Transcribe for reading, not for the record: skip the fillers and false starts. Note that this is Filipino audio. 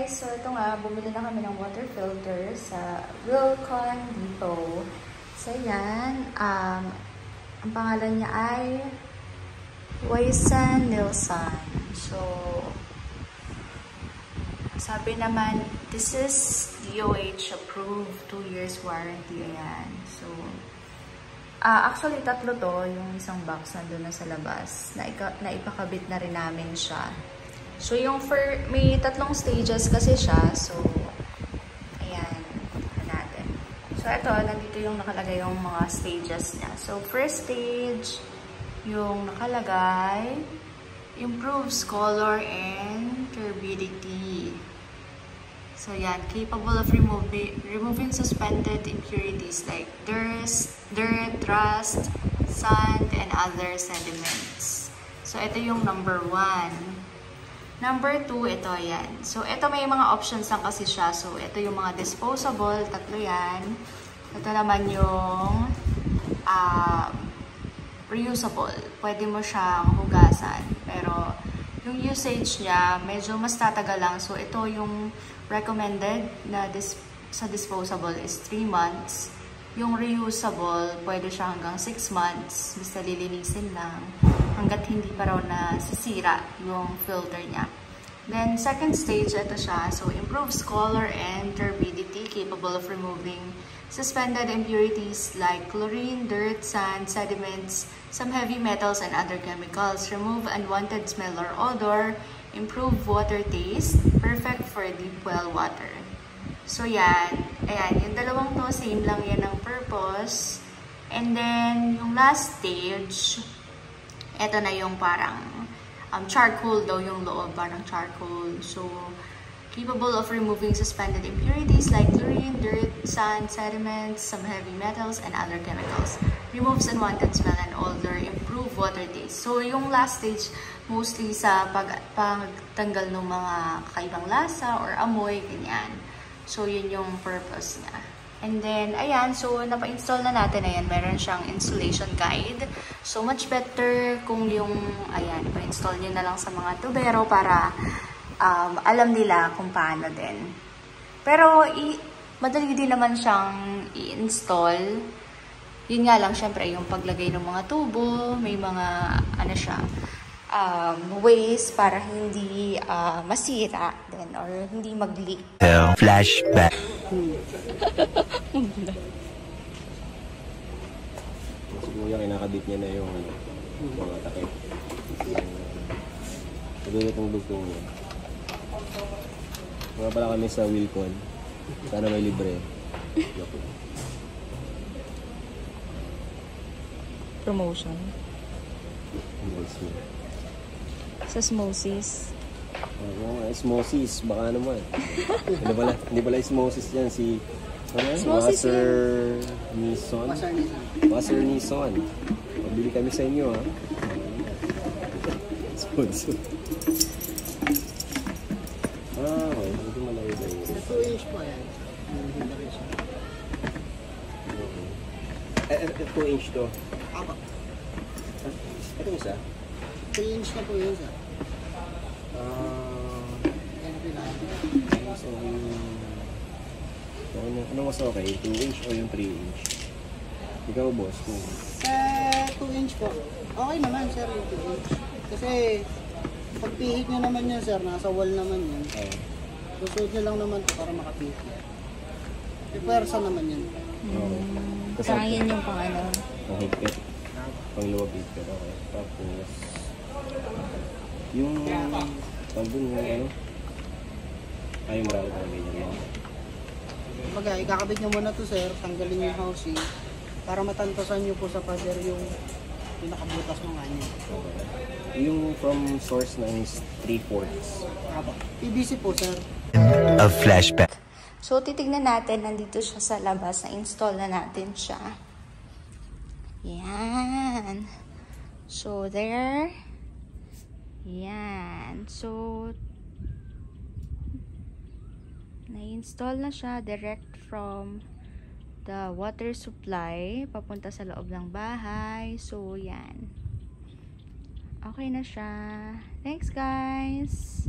guys, so ito nga, bumili na kami ng water filter sa Wilcon Depot. So yan, ang pangalan niya ay Weisan Nilsson. So, sabi naman, this is DOH approved, 2 years warranty. Ayan. So, actually, tatlo to, yung isang box nandun na sa labas. Naipakabit na rin namin siya. So, may tatlong stages kasi siya. So, ayan. Natin. So, ito, nandito yung nakalagay yung mga stages niya. So, first stage, yung nakalagay, improves color and turbidity. So, yan. Capable of removing suspended impurities like dirt, rust, sand, and other sediments. So, ito yung number 1. Number 2, ito yan. So, ito may mga options lang kasi siya. So, ito yung mga disposable. Tatlo yan. Ito naman yung reusable. Pwede mo siyang hugasan. Pero, yung usage niya, medyo mas tatagal lang. So, ito yung recommended na sa disposable is 3 months. Yung reusable, pwede siya hanggang 6 months. Basta lilinisin lang. Hanggat hindi pa raw nasisira yung filter niya. Then, second stage, ito siya. So, improves color and turbidity, capable of removing suspended impurities like chlorine, dirt, sand, sediments, some heavy metals, and other chemicals. Remove unwanted smell or odor. Improve water taste. Perfect for deep well water. So, yan. Ayan. Yung dalawang to, same lang yan ang purpose. And then, yung last stage, ito na yung parang charcoal daw yung loob. Parang charcoal. So, capable of removing suspended impurities like chlorine, dirt, sand, sediments, some heavy metals, and other chemicals. Removes unwanted smell and odor. Improve water taste. So, yung last stage, mostly sa pagtanggal ng mga kakaibang lasa or amoy, ganyan. So, yun yung purpose niya. And then, ayan. So, napa-install na natin. Ayan, meron siyang installation guide. So, much better kung yung, ayan, pa-install nyo na lang sa mga tubero para alam nila kung paano din. Pero, madali din naman siyang i-install. Yun nga lang, syempre, yung paglagay ng mga tubo, may mga, ano siya, ways para hindi masira din or hindi mag-leak. Flashback. Siguro kinakabit niya na yung mga takip. Dugtong niya. Mga pala kami sa Wilcon. Sana may libre. Promotion. Sa Smoses. Osmosis, baka naman. Hindi pala osmosis yan. Si Wasser Nison. Pabili kami sa inyo, ha? Sponsor. Okay. Hindi malayo sa inyo. 2 inch po yan. 2 inch to. Apa. Ito isa? 3 inch na po yun, sir. So, ano mas okay? 2 inch o yung 3 inch? Ikaw, boss, kung... Sa 2 inch po, okay naman, sir, yung 2 inch. Kasi, pag pihit nyo naman yun, sir, nasa wall naman yun. Susunod nyo lang naman para makapihit. Pwersa naman yun. Parang yun yung pang ano. Pang-higpit. Pang-luwag higpit, okay. Tapos, yung... Pag dun yung ano? Ay, marami parang ganyan mo. Kumbaga, ikakabit nyo muna to, sir. Tanggalin yung housing para matantosan nyo po sa pader yung pinakabutas ng kanya. Okay. Yung from source na is 3/4. PVC po, sir. A flashback. So, titignan natin. Nandito siya sa labas. Na-install na natin siya. Yan. So, there. Yan. So, na-install na siya direct from the water supply papunta sa loob ng bahay. So, yan. Okay na siya. Thanks, guys!